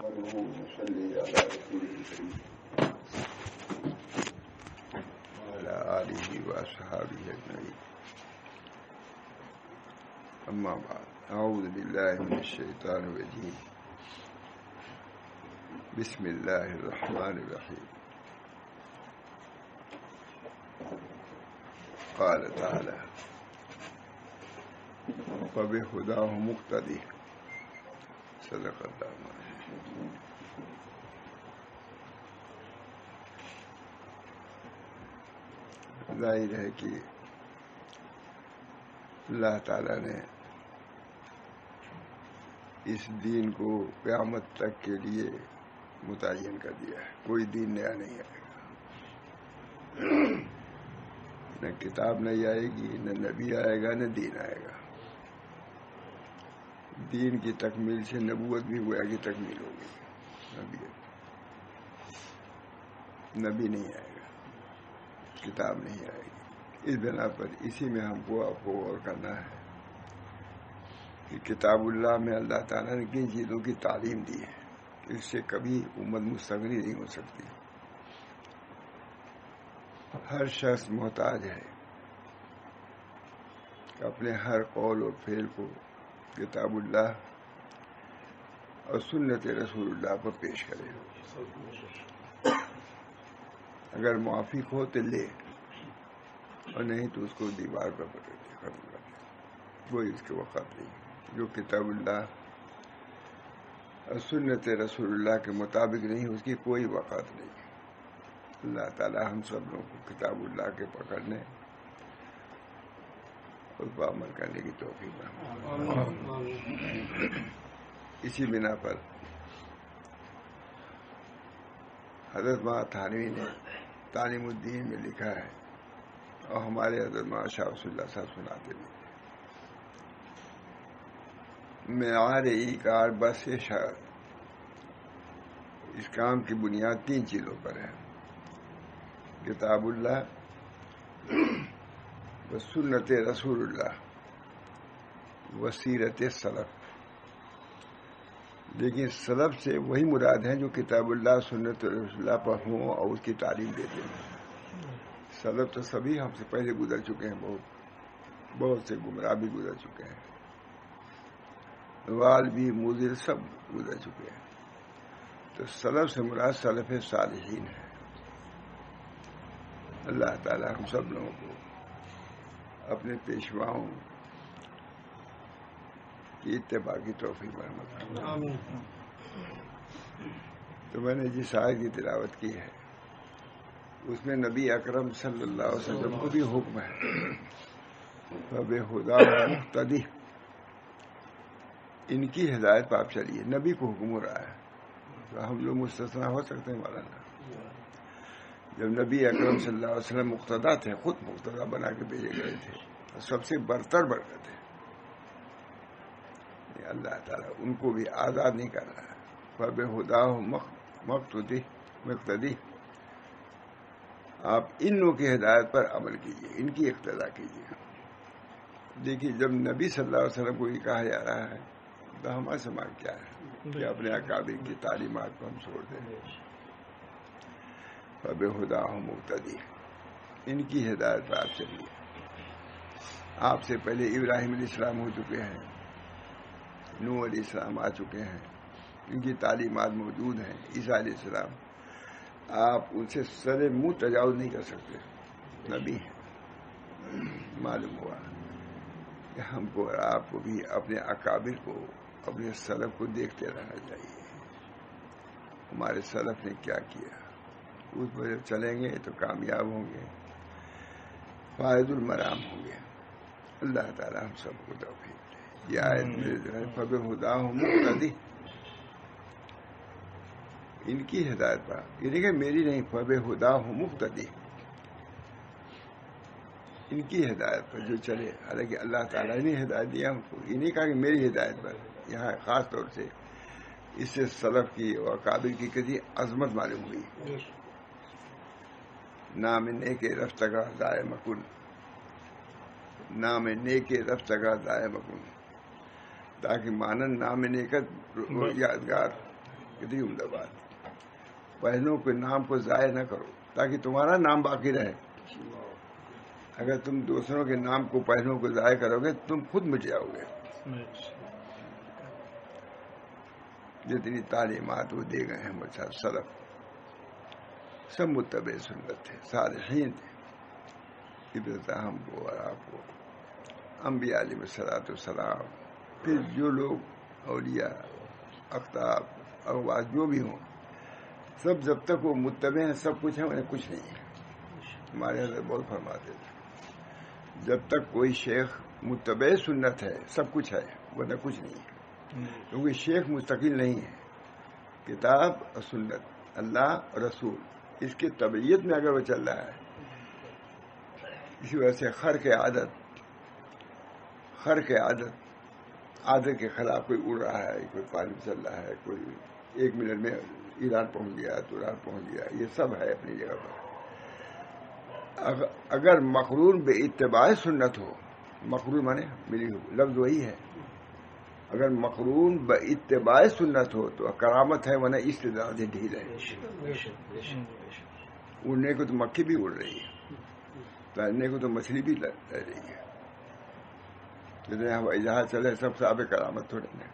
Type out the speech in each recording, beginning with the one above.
نحمده ونصلي على رسوله الكريم وعلى آله وأصحابه أجمعين. أما بعد، أعوذ بالله من الشيطان الرجيم. بسم الله الرحمن الرحيم. قال تعالى: فبهداه مقتدي. صدق اللہ العظیم. ظاہر ہے کہ اللہ تعالیٰ نے اس دین کو قیامت تک کے لیے متعین کر دیا ہے. کوئی دین نیا نہیں آئے گا، نہ کتاب نہیں آئے گی، نہ نبی آئے گا، نہ دین آئے گا. دین کی تکمیل سے نبوت بھی گویا کی تکمیل ہوگی. نبی نہیں آئے گا، کتاب نہیں آئے گی. اس بنا پر اسی میں ہم کو آپ کو غور کرنا ہے کہ کتاب اللہ میں اللہ تعالیٰ نے کن چیزوں کی تعلیم دی ہے. اس سے کبھی امت مستغنی نہیں ہو سکتی. ہر شخص محتاج ہے کہ اپنے ہر قول اور فعل کو کتاب اللہ اور سنت رسول اللہ پر پیش کرے. اگر موافق ہو تو لے، اور نہیں تو اس کو دیوار پر پکڑ دے، ختم کر دے. کوئی اس کے وقت نہیں. جو کتاب اللہ اور سنت رسول اللہ کے مطابق نہیں، اس کی کوئی وقت نہیں. اللہ تعالی ہم سب لوگوں کو کتاب اللہ کے پکڑنے اس پر عمل کرنے کی توفیق دے. اسی بنا پر حضرت مولانا تھانوی نے تعلیم الدین میں لکھا ہے، اور ہمارے حضرت مولانا شاہ رسول اللہ صاحب سناتے بھی، معیار ایکار بس شاید اس کام کی بنیاد 3 چیزوں پر ہے: کتاب اللہ و سنت رسول اللہ و سیرت سلف. لیکن سلف سے وہی مراد ہیں جو کتاب اللہ سنت رسول اللہ پر ہوں اور اس کی تعلیم دیتے ہیں. سلف تو سبھی ہم سے پہلے گزر چکے ہیں، بہت سے گمراہ بھی گزر چکے ہیں، وال بھی مضر سب گزر چکے ہیں. تو سلف سے مراد سلف صالحین ہے. اللہ تعالی ہم سب لوگوں کو اپنے پیشواؤں کی اتباع کی توفیق فرمائے. تو میں نے جس آیت کی تلاوت کی ہے اس میں نبی اکرم صلی اللہ علیہ وسلم کو بھی حکم ہے فَبِهُدَاهُ مُقْتَدِي. ان کی ہدایت پر آپ چلیے. نبی کو حکم ہو رہا ہے، تو ہم لوگ مستثنا ہو سکتے ہیں مولانا؟ جب نبی اکرم صلی اللہ علیہ وسلم مقتدا تھے، خود مقتدا بنا کے بھیجے گئے تھے، سب سے برتر برکت ہے. اللہ تعالیٰ ان کو بھی آزاد نہیں کر رہا ہے. فَبِهُدَاهُ مُقْتَدِي. آپ ان لوگوں کی ہدایت پر عمل کیجیے، ان کی اقتداء کیجیے. دیکھیے، جب نبی صلی اللہ علیہ وسلم کو یہ کہا جا رہا ہے تو ہمارا سماج کیا ہے کہ اپنے اکابر کی تعلیمات کو ہم چھوڑ دیں. فَبِهُدَاهُ مُقْتَدِي. ان کی ہدایت پر آپ چلیے. آپ سے پہلے ابراہیم علیہ السلام ہو چکے ہیں، نوح علیہ السلام آ چکے ہیں، ان کی تعلیمات موجود ہیں. عیسیٰ علیہ السلام، آپ ان سے سر منہ تجاوز نہیں کر سکتے، نبی ہیں. معلوم ہوا کہ ہم کو اور آپ کو بھی اپنے اکابر کو، اپنے سلف کو دیکھتے رہنا چاہیے. ہمارے سلف نے کیا کیا، اس پر جب چلیں گے تو کامیاب ہوں گے، فائد المرام ہوں گے. اللہ تعالی ہم سب کو توفیق دے. یہ آیت میں فَبِهُدَاهُ مُقْتَدِي. ان کی ہدایت پر، یہ نہیں کہ میری نہیں، فَبِهُدَاهُ مُقْتَدِي. ان کی ہدایت پر جو چلے. حالانکہ اللہ تعالیٰ نے ہدایت دیا ہم کو، یہ نہیں کہا کہ میری ہدایت پر. یہاں خاص طور سے اس سے سلف کی اور اکابر کی کسی عظمت معلوم ہوئی. نام نیک رفتگا دائے مکن، نام نیک رفتگا دائے مکن. تاکہ مانند نام نیکت یادگار کتنی عمدہ بات. پہلوں کے نام کو ضائع نہ کرو تاکہ تمہارا نام باقی رہے. اگر تم دوسروں کے نام کو پہلوں کو ضائع کرو گے تم خود مٹ جاؤ گے. جتنی تعلیمات وہ دے گئے ہیں مجھے سلف سب متبع سنت تھے, صالحین تھے. ابتدا ہم کو اور آپ کو, انبیاء علیہ الصلوۃ والسلام, پھر جو لوگ اولیاء اقطاب اغواث جو بھی ہوں, سب جب تک وہ متبع ہیں سب کچھ ہے, انہیں کچھ نہیں ہے. ہمارے حضرت بہت فرماتے تھے جب تک کوئی شیخ متبع سنت ہے سب کچھ ہے, ورنہ کچھ نہیں ہے. کیونکہ شیخ مستقل نہیں ہے, کتاب اور سنت, اللہ اور رسول, اس کی طبیعت میں اگر وہ چل رہا ہے. اسی وجہ سے خر کے عادت کے خلاف کوئی اڑ رہا ہے, کوئی پانی چل رہا ہے, کوئی 1 منٹ میں ایران پہنچ گیا تو ایران پہنچ گیا, یہ سب ہے اپنی جگہ پر. اگر مقرون بے اتباع سنت ہو, مقرون مانے ملی ہو, لفظ وہی ہے. اگر مقرون بے اتباع سنت ہو تو کرامت ہے, ورنہ استدراج ڈھیل ہے. اڑنے کو تو مکھی بھی اڑ رہی ہے, تیرنے کو تو مچھلی بھی تیر رہی ہے. جتنے ہوائی جہاز چلے سب صاحب کرامت تھوڑے ہیں.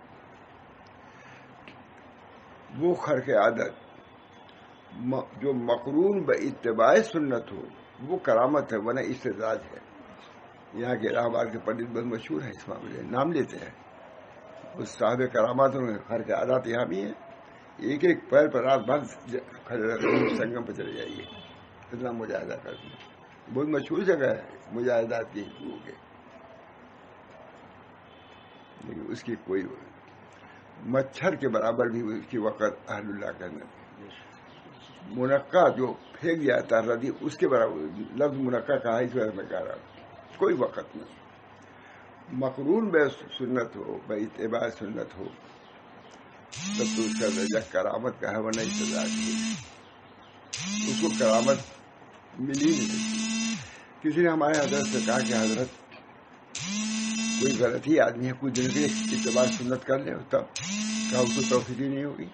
وہ خرق عادت جو مقرون بے اتباع سنت ہو وہ کرامت ہے, ورنہ استدراج ہے. یہاں کے الہ آباد کے پنڈت بہت مشہور ہیں اس معاملے, نام لیتے ہیں. اس صاحب کرامات میں خرق عادت یہاں بھی ہیں. ایک ایک پیر پر رات بھر کھڑے رہتے, سنگم پہ چلے جائیے, اتنا مجاہدہ کرتے ہیں. بہت مشہور جگہ ہے مجاہدات کی ہندوؤں کے, لیکن اس کی کوئی مچھر کے برابر بھی اس کی وقت اہل اللہ کرنا. منقع جو پھینک جاتا ہے ردی, اس کے برابر لفظ منقع کہا, اس وجہ میں کہہ رہا ہوں, کوئی وقت نہیں. مقرون بے سنت ہو, بے اتباع سنت ہو, تب تو اس کا درجہ کرامت کا ہے, ورنہ استدراج کی. اس کو کرامت ملی نہیں. کسی نے ہمارے حضرت سے کہا کہ حضرت کوئی غلطی آدمی ہے کچھ دن کے اتباع سنت کر لے, تب کیا اس کو توفیق ہی نہیں ہوگی.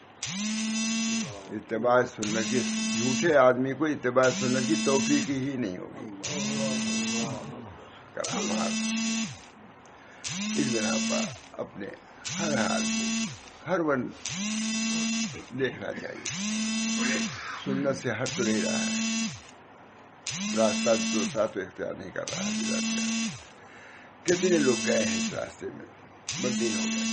اتباع سنت کی, جھوٹے آدمی کو اتباع سنت کی توفیق ہی نہیں ہوگی. کرامات اس بنا پر اپنے ہر حال کو ہر ون دیکھنا چاہیے. سنت سے ہٹ تو نہیں رہا ہے, راستہ دوسرا تو اختیار نہیں کر رہا ہے. کتنے لوگ گئے ہیں اس راستے میں, بدین ہو گئے,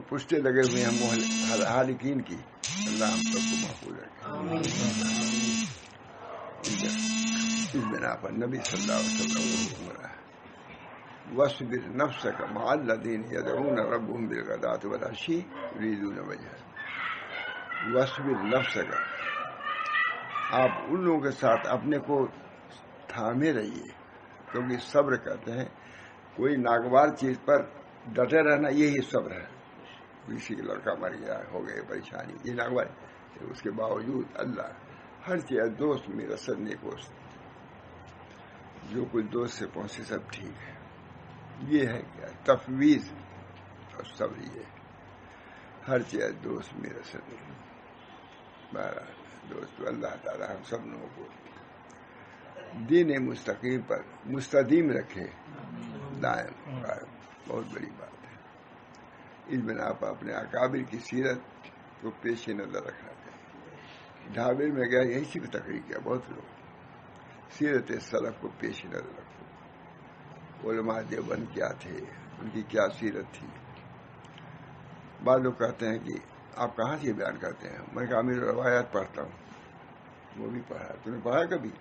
پشتے لگے ہوئے ہیں حالقین کی. اللہ ہم سب کو محفوظ رکھے. اس بنا پر نبی صلی اللہ علیہ وسلم کو رہا وَاصْبِرْ نَفْسَكَ مَعَ الَّذِينَ يَدْعُونَ رَبَّهُمْ بِالْغَدَاةِ وَالْعَشِيِّ يُرِيدُونَ وَجْهَهُ. وَاصْبِرْ نَفْسَكَ, آپ ان لوگوں کے ساتھ اپنے کو تھامے رہیے, کیونکہ صبر کہتے ہیں کوئی ناگوار چیز پر ڈٹے رہنا, یہی صبر ہے. کسی کا لڑکا مر گیا, ہو گئے پریشانی, یہ ناگوار. اس کے باوجود اللہ ہر چیز دوست میرا سر نیکوست, جو کچھ دوست سے پہنچے سب ٹھیک ہے. یہ ہے کیا تفویض اور صبر. یہ ہر چیز دوست میرا سر نیکوست. بہرحال دوست اللہ تعالی ہم سب لوگوں کو دین مستقیم پر مستدیم رکھے, دائم. بہت بڑی بات ہے. اس بنا پر اپنے اکابر کی سیرت کو پیش نظر رکھنا چاہیے. ڈھابے میں گیا یہی سی تقریر کیا بہت لوگ, سیرت سلف کو پیش نظر رکھو. علماء دیوبند کیا تھے, ان کی کیا سیرت تھی. بعض لوگ کہتے ہیں کہ آپ کہاں سے بیان کرتے ہیں. میں کہا امیر روایات پڑھتا ہوں. وہ بھی پڑھا, تم نے پڑھا کبھی؟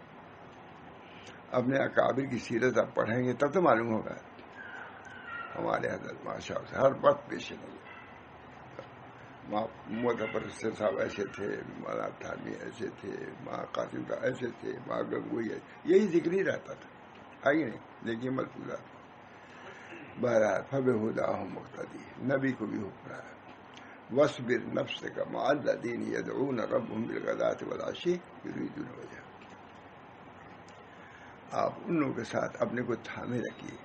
اپنے اکابر کی سیرت آپ پڑھیں گے تب تو معلوم ہوگا. ہمارے حضرت ماشاء اللہ ہر وقت پیش نظر. معتبر صاحب ایسے تھے, مولانا تھانوی ایسے تھے, ماں قاسم کا ایسے تھے, ماں گنگوئی, یہی ذکر ہی رہتا تھا. آئیے نہیں دیکھیے ملفوظات. بہرحال فبہداہم مقتدی, نبی کو بھی حکم رہا. وَاصْبِرْ نَفْسَكَ مَعَ الَّذِينَ يَدْعُونَ رَبَّهُمْ بِالْغَدَاةِ وَالْعَشِيِّ يُرِيدُونَ وَجْهَهُ. آپ ان لوگوں کے ساتھ اپنے کو تھامے رکھیے.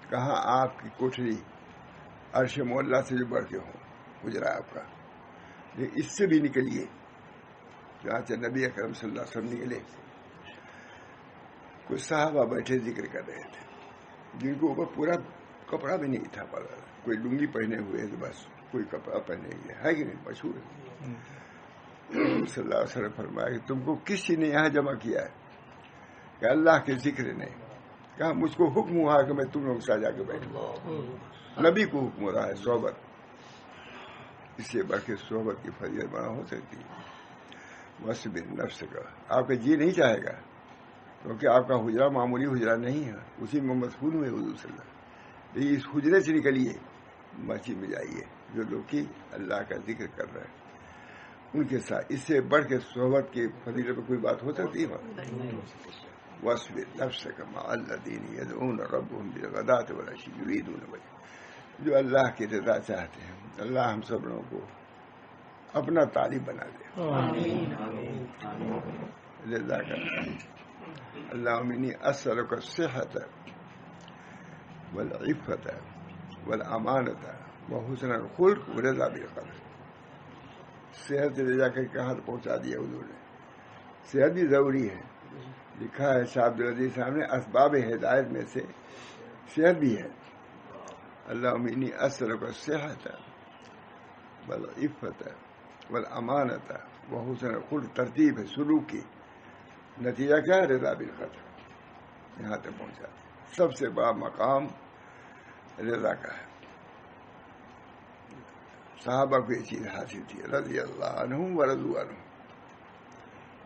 کہاں آپ کی کوٹری عرش مولا سے بھی بڑھ کے ہوں, حجرا آپ کا، لیکن اس سے بھی نکلیے جہاں سے نبی اکرم صلی اللہ علیہ وسلم نکلے. کچھ صحابہ بیٹھے ذکر کر رہے تھے جن کو اوپر پورا کپڑا بھی نہیں تھا پڑا، کوئی لنگی پہنے ہوئے تو بس، کوئی کپڑا پہنے ہوئے ہے کہ نہیں، مشہور ہے. صلی اللہ علیہ وسلم فرمایا کہ تم کو کس چیز نے یہاں جمع کیا ہے؟ کہ اللہ کے ذکر نے. کہا مجھ کو حکم ہوا کہ میں تم لوگ ساتھ جا کے بیٹھوں. نبی کو حکم ہو رہا ہے صحبت، اس سے بڑھ کے صحبت کی فضیلت بنا ہو سکتی ہے. بس نفس کا آپ کا جی نہیں چاہے گا، کیونکہ آپ کا حجرہ معمولی حجرہ نہیں ہے، اسی میں مدفون ہوئے حضور صلی اللہ. لیکن اس حجرے سے نکلیے، مسجد میں جائیے، جو لوگ کی اللہ کا ذکر کر رہے ہیں ان کے ساتھ. اس سے بڑھ کے صحبت کی فضیلت پہ کوئی بات ہو سکتی ہے؟ وَاصْبِرْ نَفْسَكَ مَعَ الَّذِينَ يَدْعُونَ رَبَّهُمْ بِالْغَدَاةِ وَالْعَشِيِّ يُرِيدُونَ وَجْهَهُ. جو اللہ کی رضا چاہتے ہیں، اللہ ہم سب لوگوں کو اپنا طالب بنا دے. رضا کا اللهم إني أسألك الصحة والعفة والأمانة وحسن الخلق ورضا بالقدر. صحت رضا کے کہاں پہنچا دیا حضور نے. صحت بھی ضروری ہے، لکھا ہے شاہ عبدالعزیز صاحب نے اسباب ہدایت میں سے صحت بھی ہے. اللهم إني أسألك الصحة والعفة والأمانة وحسن الخلق. ترتیب ہے سلوک کی، نتیجہ کیا ہے؟ رضا بالقدر. یہاں تک پہنچا. سب سے بڑا مقام رضا کا ہے. صحابہ کو یہ چیز حاصل تھی، رضی اللہ عنہم ورضوا عنہ.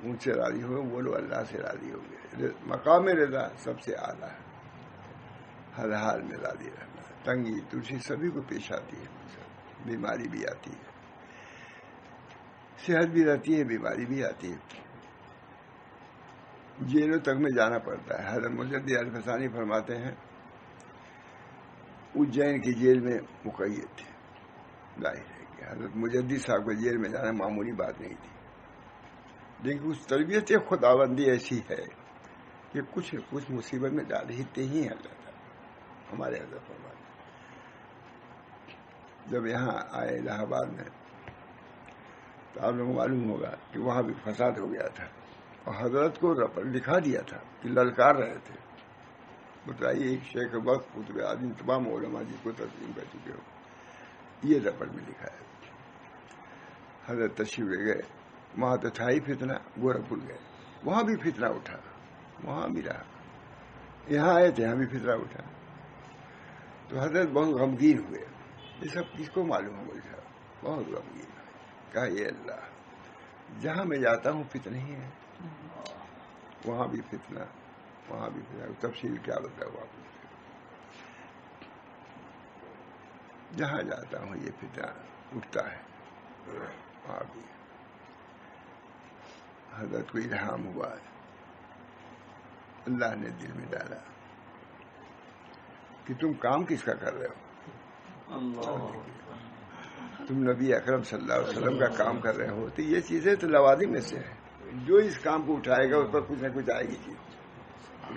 ان سے راضی ہو وہ لوگ اللہ سے راضی ہو گئے. مقام رضا سب سے اعلیٰ ہے. ہر حال میں راضی رہنا. تنگی تلسی سبھی کو پیش آتی ہے، بیماری بھی آتی ہے، صحت بھی رہتی ہے، بیماری بھی آتی ہے. جیلوں تک میں جانا پڑتا ہے. حضرت مجدد الفسانی فرماتے ہیں اجین کی جیل میں مقید تھے. ظاہر ہے کہ حضرت مجدد صاحب کو جیل میں جانا معمولی بات نہیں تھی، لیکن اس تربیت خداوندی ایسی ہے کہ کچھ کچھ مصیبت میں ڈال ہی ہیں اللہ تعالیٰ. ہمارے حضرت فرماتے جب یہاں آئے الہ آباد میں تو آپ لوگوں کو معلوم ہوگا کہ وہاں بھی فساد ہو گیا تھا، اور حضرت کو لکھا دیا تھا کہ للکار رہے تھے. بتائیے ایک شیخ وقت قطب آدمی تمام علماء جس کو تسلیم کر چکے ہو، یہ رپٹ میں لکھا ہے. حضرت تشریف لے گئے، وہاں تو تھا ہی فتنہ. گورکھپور گئے، وہاں بھی فتنہ اٹھا، وہاں بھی رہا. یہاں آئے تھے، یہاں بھی فتنہ اٹھا. تو حضرت بہت غمگین ہوئے. یہ سب کس کو معلوم ہو گیا؟ بہت غمگین. کہا یہ اللہ، جہاں میں جاتا ہوں فتنہ ہی ہے، وہاں بھی فتنہ، وہاں بھی فتنہ. تفصیل کیا بتاؤں آپ کو؟ جہاں جاتا ہوں یہ فتنہ اٹھتا ہے، وہاں بھی. حضرت کو الہام ہوا ہے، اللہ نے دل میں ڈالا کہ تم کام کس کا کر رہے ہو؟ تم نبی اکرم صلی اللہ علیہ وسلم کا کام کر رہے ہو. تو یہ چیزیں تو لوازم میں سے ہیں. جو اس کام کو اٹھائے گا اس پر کچھ نہ کچھ آئے گی چیز.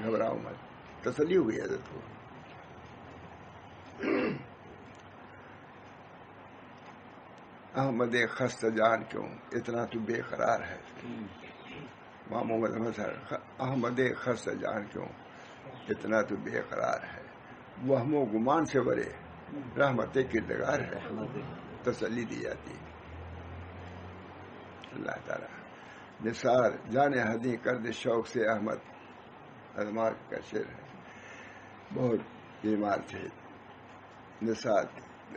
گھبراؤ مت. تسلی ہوئی حضرت کو. احمد خستہ جان کیوں اتنا تو بے قرار ہے. محمد احمد خستہ جان کیوں اتنا تو بے قرار ہے. وہم و گمان سے برے رحمت کردگار ہے. تسلی دی جاتی ہے اللہ تعالیٰ. نثار جانے حدی کر دے شوق سے احمد ازمار کا شعر ہے. بہت بیمار تھے. نثار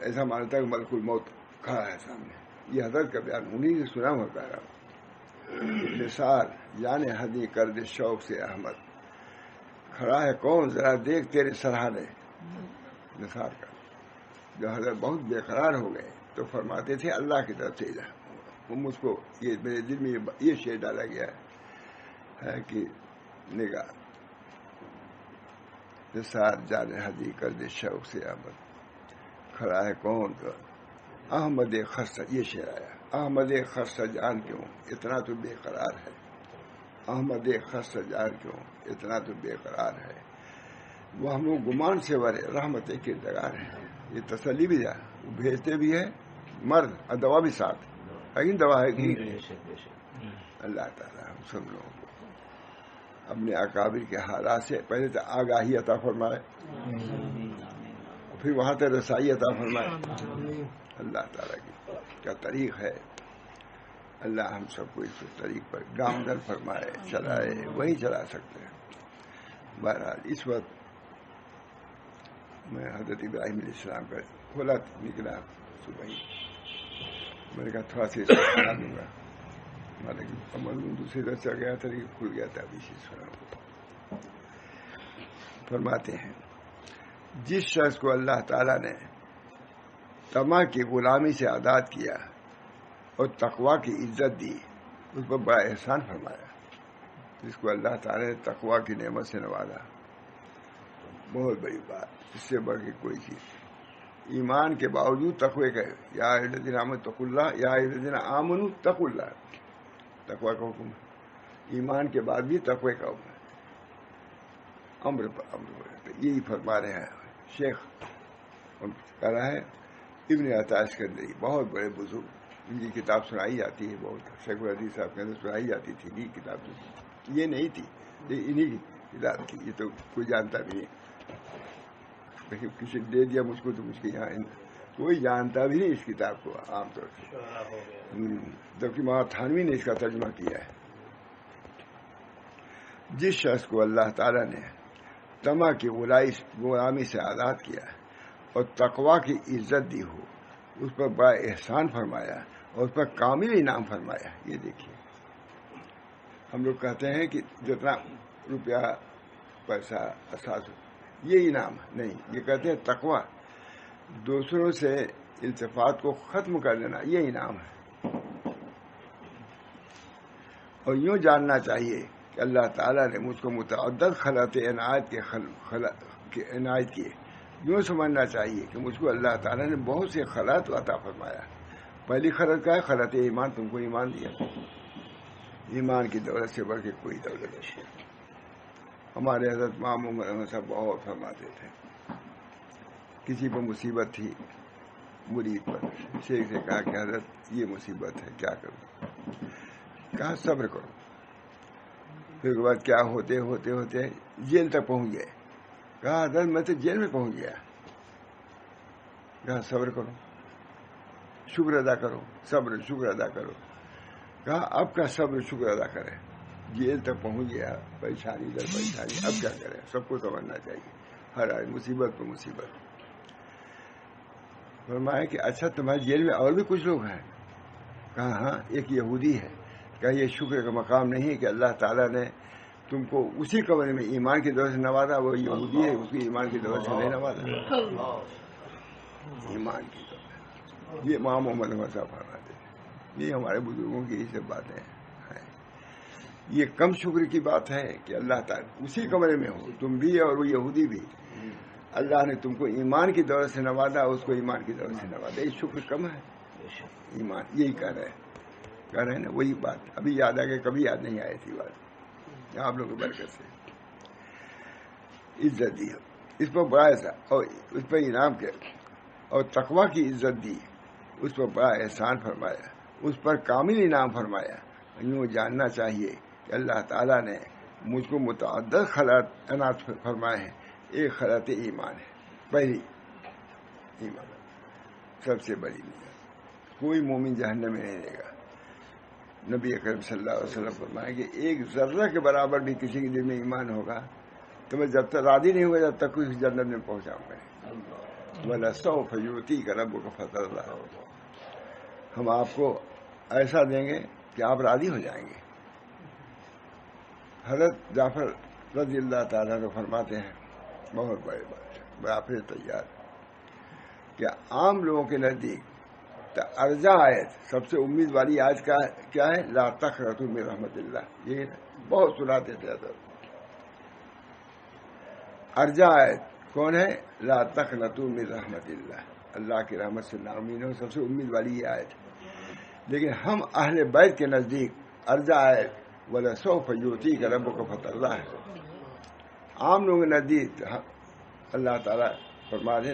ایسا مانتا کہ ملک الموت کھڑا ہے سامنے. یہ حضرت کا بیان انہیں سے سنا ہوا کہہ رہا ہوں. نثار جانے حدی کر دے شوق سے احمد کھڑا ہے کون ذرا دیکھ تیرے سرحانے. نثار کا جو حضرت بہت بے قرار ہو گئے تو فرماتے تھے اللہ کی طرف سے وہ مجھ کو یہ میرے دل میں یہ شعر ڈالا گیا ہے کہ نگاہ نثار جانے حدی کر دے شوق سے احمد کھڑا ہے کون تو احمد خستہ. یہ شعر آیا احمد خستہ جان کیوں اتنا تو بے قرار ہے. احمد خستہ جان کیوں اتنا تو بے قرار ہے. وہ ہم گمان سے ورے رحمت کردگار ہے. یہ تسلی بھی ہے، وہ بھیجتے بھی ہے مرد اور دوا بھی ساتھ ہے کہ دوا ہے کہ اللہ تعالیٰ ہم سب لوگوں کو اپنے اکابر کے حالات سے پہلے تو آگاہی عطا فرمائے، پھر وہاں تک رسائی عطا فرمائے۔ اللہ تعالیٰ کی کیا طریق ہے، اللہ ہم سب کو اس طریق پر گامزن فرمائے، چلائے، وہی چلا سکتے ہیں۔ بہرحال اس وقت میں حضرت ابراہیم علیہ السلام کا کھولا نکلا صبح ہی، میں نے کہا تھوڑا سا سنا دوں گا، حالانکہ عمل دوسری طرف چل گیا تھا لیکن کھل گیا تھا، ابھی سے سنا۔ فرماتے ہیں جس شخص کو اللہ تعالیٰ نے طمع کی غلامی سے آزاد کیا اور تقویٰ کی عزت دی، اس پر بڑا احسان فرمایا۔ جس کو اللہ تعالیٰ نے تقویٰ کی نعمت سے نوازا، بہت بڑی بات، اس سے بڑھ کے کوئی چیز۔ ایمان کے باوجود تقوی کا، یا الذین آمنوا اتقوا اللہ، یا الذین آمنوا اتقوا اللہ، تقوی کا حکم ہے۔ ایمان کے بعد بھی تقوی کا حکم ہے، امر پر امر پر۔ یہی فرما رہے ہیں شیخ کہہ رہا ہے ابن عطا اسکندری، بہت بڑے بزرگ، ان کی کتاب سنائی جاتی ہے، بہت شیخ الحدیث صاحب کے اندر سنائی جاتی تھی یہ کتاب، یہ نہیں تھی، یہ انہی کی کتاب تھی، یہ تو کوئی جانتا بھی نہیں، کسی نے دے دیا مجھ کو تو مجھ کے یہاں کوئی جانتا بھی نہیں اس کتاب کو عام طور سے، جبکہ مولانا تھانوی نے اس کا ترجمہ کیا ہے۔ جس شخص کو اللہ تعالیٰ نے طمع کی غلامی سے آزاد کیا اور تقویٰ کی عزت دی ہو، اس پر بڑا احسان فرمایا اور اس پر کامل انعام فرمایا۔ یہ دیکھیے، ہم لوگ کہتے ہیں کہ جتنا روپیہ پیسہ اساس یہ انعام نہیں، یہ کہتے ہیں تقویٰ، دوسروں سے التفات کو ختم کر دینا، یہ انعام ہے۔ اور یوں جاننا چاہیے کہ اللہ تعالیٰ نے مجھ کو متعدد خلعت عنایت کیے، یوں سمجھنا چاہیے کہ مجھ کو اللہ تعالیٰ نے بہت سے خلعت عطا فرمایا۔ پہلی خلعت کا ہے خلعت ایمان، تم کو ایمان دیا، ایمان کی دولت سے بڑھ کے کوئی دولت نہیں۔ ہمارے حضرت امام محمد صاحب بہت فرماتے تھے، کسی پر مصیبت تھی مرید پر، شیخ سے کہا کہ حضرت یہ مصیبت ہے، کیا کروں؟ کہا صبر کرو۔ پھر کے بعد کیا ہوتے ہوتے ہوتے جیل تک پہنچ گئے، کہا حضرت میں تو جیل میں پہنچ گیا، کہا صبر کرو، شکر ادا کرو، صبر شکر ادا کرو۔ کہا اب کا صبر شکر ادا کرے، جیل تک پہنچ گیا، پریشانی در پریشانی، اب کیا کرے؟ سب کو سمجھنا چاہیے، ہر آج مصیبت پہ مصیبت۔ فرمایا کہ اچھا تمہارے جیل میں اور بھی کچھ لوگ ہیں؟ کہا ہاں، ایک یہودی ہے۔ کہا یہ شکر کا مقام نہیں ہے کہ اللہ تعالیٰ نے تم کو اسی کمرے میں ایمان کی دولت سے نوازا، وہ یہودی ہے، اس کی ایمان کی دولت سے نہیں نوازا، ایمان کی دولت۔ یہ امام محمد صاحب فرماتے ہیں، یہ ہمارے بزرگوں کی یہ سب باتیں ہیں۔ یہ کم شکر کی بات ہے کہ اللہ تعالیٰ اسی کمرے میں ہو، تم بھی اور وہ یہودی بھی، اللہ نے تم کو ایمان کی دولت سے نوازا، اس کو ایمان کی دولت سے نوازا، یہ شکر کم ہے؟ ایمان، یہی کہہ رہے ہیں نا، وہی بات ابھی یاد آ گئی، کبھی یاد نہیں آئی تھی بات، آپ لوگوں کی برکت سے عزت دی، اس پر بڑا ایسا اور اس پر انعام کیا، اور تقویٰ کی عزت دی، اس پر بڑا احسان فرمایا، اس پر کامل انعام فرمایا۔ یوں جاننا چاہیے کہ اللہ تعالیٰ نے مجھ کو متعدد خلعت عنایت فرمائے ہیں، ایک خلعت ایمان ہے، پہلی ایمان سب سے بڑی نعمت، کوئی مومن جہنم میں نہیں رہے گا۔ نبی اکرم صلی اللہ علیہ وسلم فرمائے کہ ایک ذرہ کے برابر بھی کسی کے دل میں ایمان ہوگا تو میں جب تک راضی نہیں ہوگا جب تک اس جنت میں پہنچاؤں گا۔ وَلَسَوْفَ يُؤْتِيكَ رَبُّكَ فَتَرْضَىٰ، ہم آپ کو ایسا دیں گے کہ آپ راضی ہو جائیں گے۔ حضرت جعفر رضی اللہ تعالیٰ عنہ فرماتے ہیں، بہت بڑی بات ہے، برابر تیار، کہ عام لوگوں کے نزدیک ارجا آیت، سب سے امید والی آیت کیا ہے؟ لا تقنطوا من رحمت اللہ، یہ بہت سناتے تھے حضرت۔ ارجا آیت کون ہے؟ لا تقنطوا من رحمت اللہ، اللہ کی رحمت سے نا امید ہو، سب سے امید والی یہ آیت۔ لیکن ہم اہل بیت کے نزدیک ارجا آیت وَلَسَوْفَ يُؤْتِيكَ رَبُّكَ فَتَرْضَىٰ ہے۔ عام لوگوں کے نزدیک اللہ تعالیٰ فرما دیں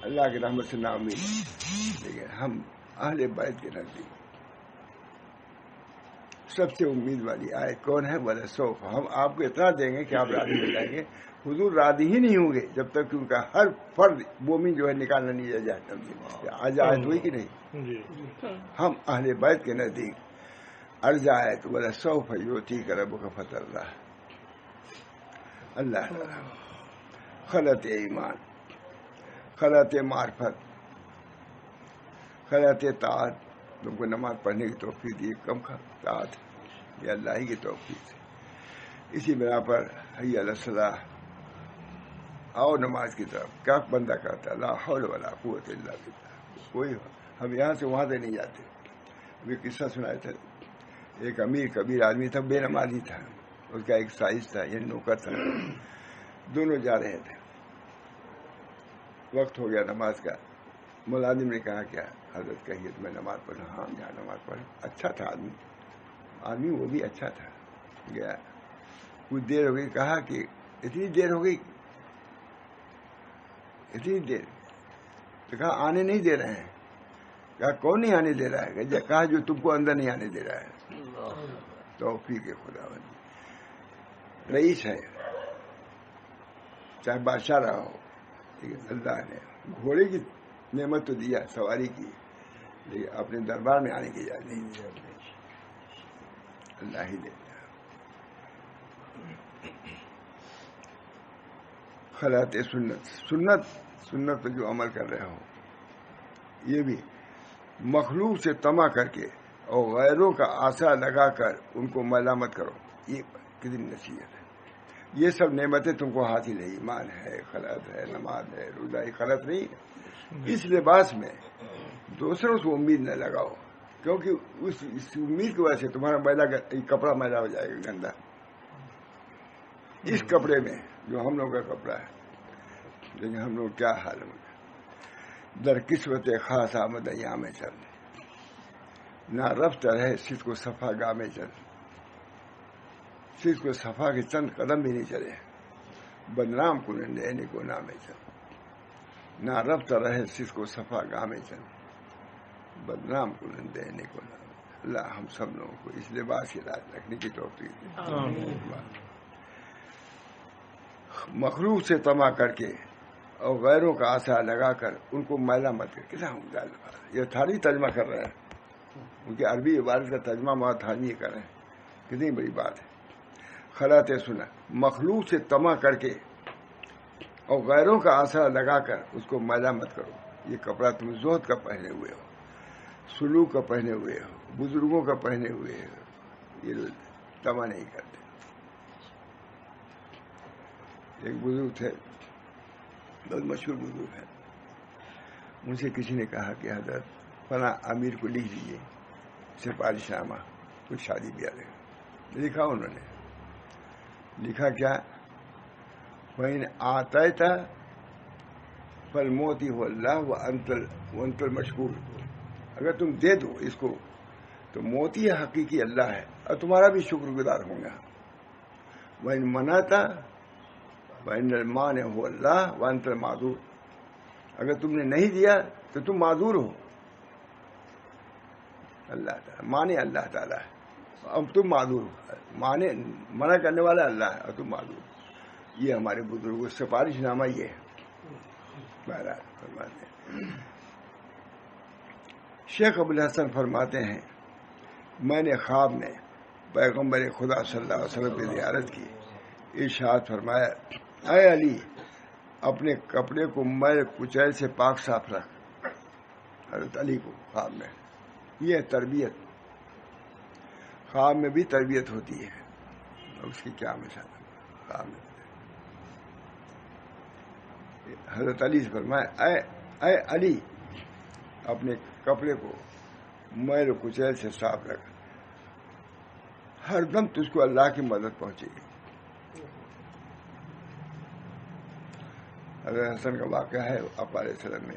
اللہ کی رحمت سے نا امید، لیکن ہم اہل بیت کے نزدیک سب سے امید والی آیت کون ہے؟ ولا سوف، ہم آپ کو اتنا دیں گے کہ آپ راضی ہو جائیں گے. حضور راضی ہی نہیں ہوں گے جب تک کہ ان کا ہر فرد مومن جو ہے نکالنا نہیں جائے. آج آیت ہوئی کہ نہیں؟ ہم اہل بیت کے نزدیک عرض آیت ولا سوف یؤتیک ربک فترضی. اللہ تعالیٰ خلط ایمان، خلط معرفت، خلط طاعت، تم کو نماز پڑھنے کی توفیق دی. کم طاعت یہ اللہ ہی کی توفیق ہے. اسی بنا پر حی علی الصلاح، آؤ نماز کی طرف. کیا بندہ کرتا ہے؟ لا حول ولا قوت الا باللہ. کوئی ہم یہاں سے وہاں سے نہیں جاتے. ابھی قصہ سنائے تھے، ایک امیر کبیر آدمی تھا، بے نمازی تھا. اس کا ایک سائز تھا، یعنی نوکر تھا. دونوں جا رہے تھے. وقت ہو گیا نماز کا. ملازم نے کہا کیا حضرت کہیے تو میں نماز پڑھوں. ہاں جہاں نماز پڑھ. اچھا تھا آدمی وہ بھی اچھا تھا. گیا کچھ دیر ہو گئی. کہا کہ اتنی دیر ہو گئی، اتنی دیر. تو کہا آنے نہیں دے رہے ہیں. کہا کون نہیں آنے دے رہا ہے؟ کہا جو تم کو اندر نہیں آنے دے رہا ہے. توفیق خدا بندی. رئیس ہے، چاہے بادشاہ رہا ہو، اللہ نے گھوڑے کی نعمت تو دیا، سواری کی، لیکن اپنے دربار میں آنے کی اجازت نہیں دی. اللہ ہی دے. خلات سنت پہ جو عمل کر رہے ہو، یہ بھی مخلوق سے طمع کر کے اور غیروں کا آسا لگا کر ان کو ملامت کرو. یہ کتنی نصیحت ہے. یہ سب نعمتیں تم کو حاصل ہے. ایمان ہے، خلات ہے، نماز ہے، روزہ. خلط نہیں ہے. اس لباس میں دوسروں سے امید نہ لگاؤ، کیونکہ اس امید کی وجہ سے تمہارا کپڑا میلا ہو جائے گا، گندا. اس کپڑے میں جو ہم لوگ کا کپڑا ہے، لیکن ہم لوگ کیا حال ہو گئے. در قسمت خاص آمد ایام چل، نہ رفت رہے سد کو صفا گاہ میں چل. سد کو صفا کے چند قدم بھی نہیں چلے. بدنام کنندے کو نامے چل، نہ رفت رہے سد کو صفا گاہ میں چل. بدنام کنندے کو نام. اللہ ہم سب لوگوں کو اس لباس کی لاج رکھنے کی توفیق دے. مخلوق سے طمع کر کے اور غیروں کا آسا لگا کر ان کو میلا مت کر. کتنا عمدہ الفاظ. یہ تھانی ترجمہ کر رہے ہیں، ان کی عربی عبارت کا ترجمہ تھانی کر رہے ہیں. کتنی بڑی بات ہے. خلات سنا، مخلوق سے طمع کر کے اور غیروں کا آسا لگا کر اس کو میلا مت کرو. یہ کپڑا تم زہد کا پہنے ہوئے ہو، سلوک کا پہنے ہوئے ہو، بزرگوں کا پہنے ہوئے ہو. یہ طمع نہیں کرتے. ایک بزرگ تھے، بہت مشہور بزرگ ہے. مجھ سے کسی نے کہا کہ حضرت فلاں امیر کو لکھ دیجیے سفارش نامہ، کچھ شادی بیاہ لے. لکھا انہوں نے. لکھا کیا؟ فَإِنْ آتَيْتَ فَالْمُعْطِي هُوَ اللَّهُ وَأَنْتَ الْمَشْكُورُ. اگر تم دے دو اس کو تو موتی حقیقی اللہ ہے اور تمہارا بھی شکر گزار ہوں گا. وَإِنْ مَنَعْتَ فَإِنَّ الْمَانِعَ هُوَ اللَّهُ وَأَنْتَ الْمَعْذُورُ. اگر تم نے نہیں دیا تو تم معذور ہو. اللہ تعالیٰ مانے اللہ تعالیٰ ہے، اب تم معذور ہو. منع کرنے والا اللہ ہے اور تم معذور. یہ ہمارے بزرگوں سفارش نامہ یہ ہے. فرماتے ہیں شیخ ابوالحسن فرماتے ہیں، میں نے خواب میں پیغمبر خدا صلی اللہ علیہ وسلم کی زیارت کی. ارشاد فرمایا، اے علی اپنے کپڑے کو میل کچیل سے پاک صاف رکھ. حضرت علی کو خواب میں. یہ تربیت. خواب میں بھی تربیت ہوتی ہے. اس کی کیا مثال ہے خواب میں. حضرت علی سے فرمایا، اے علی اپنے کپڑے کو میل کچیل سے صاف رکھ، ہر دم تجھ کو اللہ کی مدد پہنچے گی. حضرت حسن کا واقعہ ہے آپ علیہ السلام میں.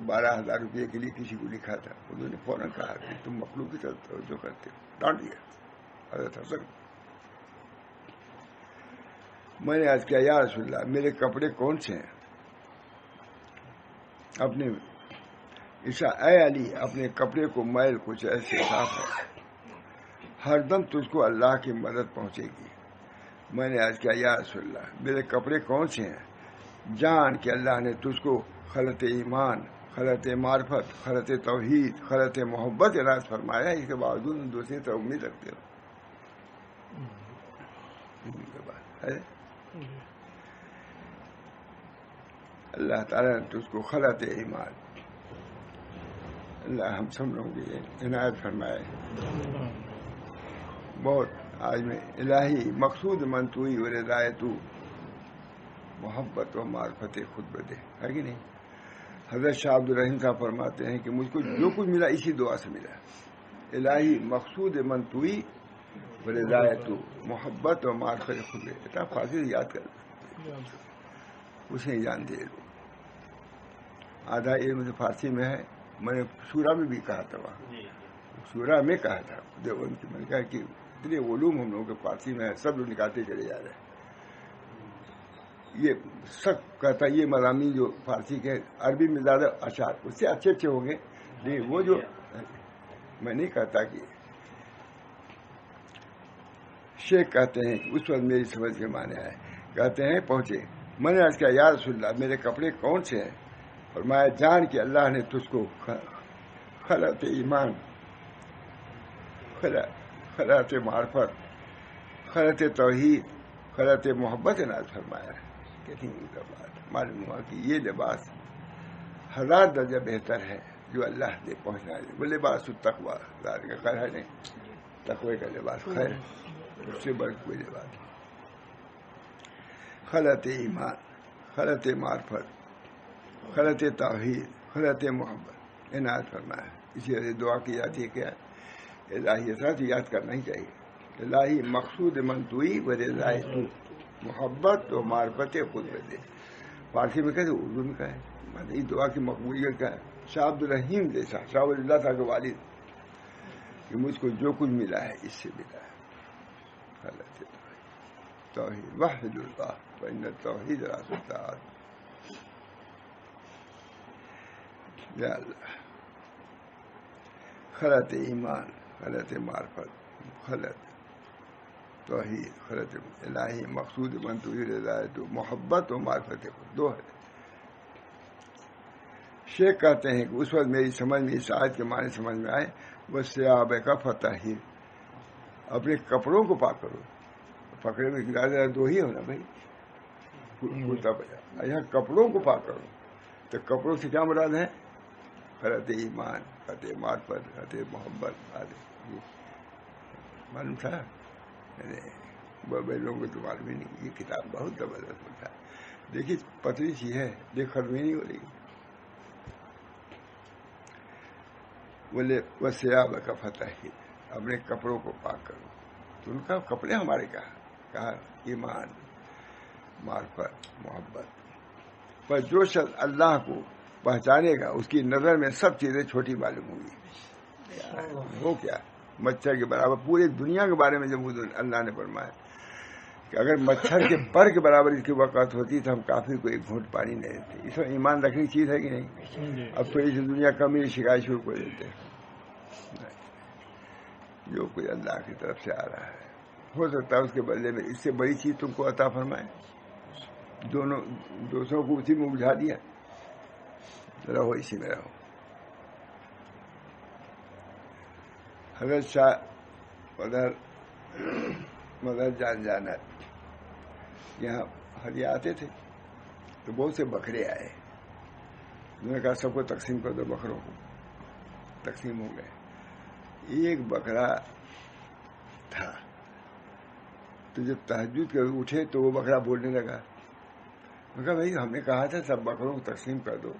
12,000 روپئے کے لیے کسی کو لکھا تھا. انہوں نے فوراً کہا کہ تم مخلوق کی طرف توجہ کرتے ہو. ڈانٹ دیا حضرت حسن. میں نے آج کیا، یا رسول اللہ میرے کپڑے کون سے ہیں؟ اپنے عیسیٰ اے علی اپنے کپڑے کو میل کچیل سے صاف ہے، ہر دم تجھ کو اللہ کی مدد پہنچے گی۔ میں نے آج کیا یا رسول اللہ میرے کپڑے کون سے ہیں؟ جان کہ اللہ نے تجھ کو خلط ایمان، خلط معرفت، خلط توحید، خلط محبت عنایت فرمایا، اس کے باوجود دوسری طرف امید رکھتے ہو۔ اللہ تعالیٰ نے تجھ کو خلط ایمان، اللہ ہم سب لوگوں کی عنایت فرمائے۔ بہت آج میں الہی مقصود من توئی و رضائے تو، محبت و معرفت خود بدے، ہے کہ نہیں؟ حضرت شاہ عبد الرحیم صاحب فرماتے ہیں کہ مجھ کو جو کچھ ملا اسی دعا سے ملا، الہی مقصود من توئی و رضائے تو، محبت و معرفت خود بدے۔ اتنا فارسی یاد کر اسے جان دے لو، آدھا علم سے فارسی میں ہے، میں نے شورا میں بھی کہا تھا، وہاں شورا میں کہا تھا دیوبند کی، میں نے کہا کہ اتنے علوم ہم لوگوں کے فارسی میں ہے، سب لوگ نکالتے چلے جا رہے ہیں۔ یہ سب کہتا یہ مضامین جو فارسی کے عربی میں زیادہ اشعار اس سے اچھے اچھے ہوں گے، لیکن وہ جو میں نہیں کہتا کہ شیخ کہتے ہیں اس وقت میری سمجھ کے معنی آئے، کہتے ہیں پہنچے میں نے عرض کیا یا رسول اللہ میرے کپڑے کون سے ہیں؟ فرمایا جان کہ اللہ نے تجھ کو خلط ایمان، خلط معرفت، خلط توحید، خلط محبت عنایت فرمایا ہے۔ کتنی بات معلوم ہوا کہ یہ لباس 1000 درجہ بہتر ہے جو اللہ نے پہنچنا ہے۔ وہ لباس التقویٰ، ذات کا خیر ہے نہیں، تقوی کا لباس خیر، اس سے بڑھ کوئی لباس نہیں۔ خلط ایمان، خلط معرفت، خلط توحید، خلط محبت عنایت فرمایا ہے۔ اسی وجہ دعا کی جاتی ہے کیا؟ الہی اثرات یاد کرنا ہی چاہیے، الہی مقصود من توئی و رضائے تو، محبت و معرفت خود بدے۔ فارسی میں کہتے اردو میں کہا ہے، اس دعا کی مقبولیت کا ہے۔ شاہ عبد الرحیم جیسا، شاہ ولی اللہ صاحب کے والد، کہ مجھ کو جو کچھ ملا ہے اس سے ملا ہے خلط توحید، وحد اللہ فإن التوحید رأس الطاعات۔ یا اللہ خلط ایمان، خلط معرفت، خلط توحید، خلط الہی مقصود من توئی رضائے تو، محبت و معرفت خود دو ہے۔ شیخ کہتے ہیں کہ اس وقت میری سمجھ میں اس آیت کے معنی سمجھ میں آئے، وہ سیاب کا فتحیر، اپنے کپڑوں کو پاک کرو۔ پکڑے میں زیادہ دو ہی ہونا بھائی، کرتا پجامہ، یہاں کپڑوں کو پاک کرو، تو کپڑوں سے کیا مراد ہے؟ خلط ایمان، خلط معرفت، خلط محبت آدھے معلوم تھا؟ بڑے لوگوں کو تو معلوم ہی نہیں۔ یہ کتاب بہت زبردست ہوتا ہے، دیکھیے پتلی سی ہے، دیکھ ختم ہی نہیں ہو رہی۔ بولے وہ سیاب کا فتح ہی، اپنے کپڑوں کو پاک کرو۔ تو ان کا کپڑے ہمارے کہا ایمان، معرفت، محبت۔ پر جو شخص اللہ کو پہچانے گا اس کی نظر میں سب چیزیں چھوٹی معلوم ہوں گی۔ وہ کیا؟ مچھر کے برابر، پوری دنیا کے بارے میں جب اللہ نے فرمایا کہ اگر مچھر کے پر کے برابر اس کی وقت ہوتی تو ہم کافی کو ایک گھونٹ پانی نہیں دیتے۔ اس میں ایمان رکھنے کی چیز ہے کہ نہیں؟ اب تھوڑی سی دنیا کم ہی شکایت شروع کر دیتے ہیں۔ جو کوئی اللہ کی طرف سے آ رہا ہے، ہو سکتا ہے اس کے بدلے میں اس سے بڑی چیز تم کو عطا فرمائے۔ دوسروں کو اسی میں الجھا دیا، رہو اسی میں رہو۔ حضرت شاہ مدر جانا یہاں حجی آتے تھے تو بہت سے بکرے آئے، انہوں نے کہا سب کو تقسیم کر دو، بکروں کو تقسیم ہو گئے۔ ایک بکرا تھا تو جب تہجد کے اٹھے تو وہ بکرا بولنے لگا، میں کہا بھائی ہم نے کہا تھا سب بکروں کو تقسیم کر دو،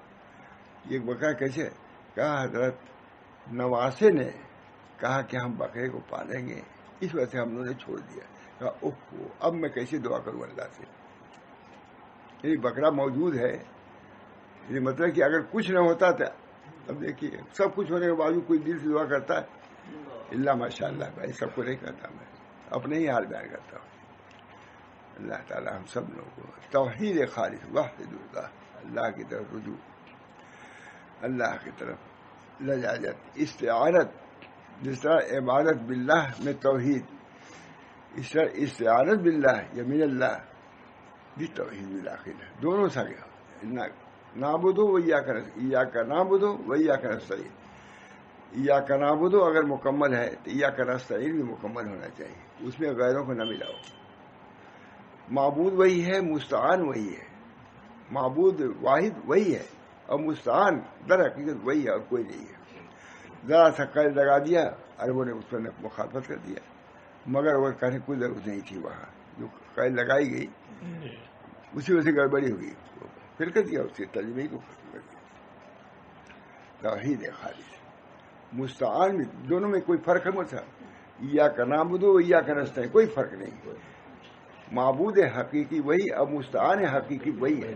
ایک بکرا کیسے؟ کہا حضرت نواسے نے کہا کہ ہم بکرے کو پالیں گے، اس وجہ سے ہم لوگوں نے چھوڑ دیا۔ کہا اوہ اب میں کیسے دعا کروں اللہ سے؟ یہ بکرا موجود ہے، یہ مطلب کہ اگر کچھ نہ ہوتا تھا، اب دیکھیے سب کچھ ہونے کے باوجود کوئی دل سے دعا کرتا ہے؟ اللہ ماشاء اللہ بھائی، سب کو نہیں کرتا، میں اپنے ہی حال بیان کرتا ہوں۔ اللہ تعالیٰ ہم سب لوگوں کو توحید خالص، وحد اللہ، اللہ کی طرف رجوع، اللہ کی طرف لجاجت استعانت، جس طرح عبادت باللہ میں توحید، اس طرح استعانت باللہ یا من اللہ بھی توحید میں داخل ہے. دونوں سگے نعبدو و ایاک نعبدو و ایاک نستعین. ایاک نعبدو اگر مکمل ہے تو ایاک نستعین بھی مکمل ہونا چاہیے، اس میں غیروں کو نہ ملاؤ. معبود وہی ہے، مستعان وہی ہے. معبود واحد وہی ہے اور مستعان در حقیقت وہی ہے اور کوئی نہیں ہے. ذرا سا قید لگا دیا، عربوں نے اس پر مخالفت کر دیا، مگر وہ کہنے کوئی ضرورت نہیں تھی. وہاں جو قید لگائی گئی اسی وجہ سے گڑبڑی ہوئی، پھر کر دیا اس کے ترجمے کو ختم کر دیا. توحید خالص مستعان میں دونوں میں کوئی فرق ہے مت. ایاک نعبد و ایاک نستعین کوئی فرق نہیں. معبود حقیقی وہی اور مستعان حقیقی وہی ہے،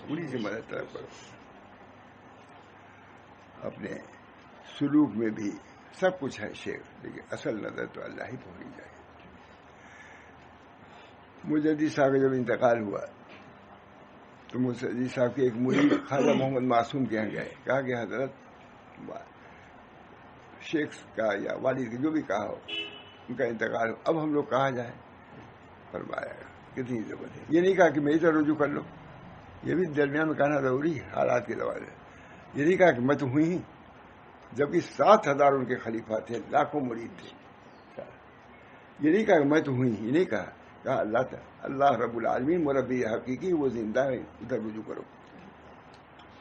انہیں سے مدد طلب کرو. اپنے سلوک میں بھی سب کچھ ہے شیخ، لیکن اصل نظر تو اللہ ہی کو ہونی چاہیے. مجدد صاحب کا جب انتقال ہوا تو مجدد صاحب کے ایک مرید خواجہ محمد معصوم کے یہاں گئے، کہا کہ حضرت شیخ کا یا والد کا جو بھی کہا ہو ان کا انتقال ہو، اب ہم لوگ کہاں جائیں؟ فرمایا کتنی ضرورت ہے. یہ نہیں کہا کہ میری طرح رجوع کر لو، یہ بھی درمیان میں کہنا ضروری ہے حالات کے دوارے. یہ نہیں کہا کہ میں تو ہوئی ہی، جبکہ 7,000 ان کے خلیفہ تھے، لاکھوں مرید تھے. یہ نہیں کہا کہ میں تو ہوئی، یہ نہیں کہا اللہ رب العالمین مربی حقیقی وہ زندہ ہے، ادھر رجوع کرو.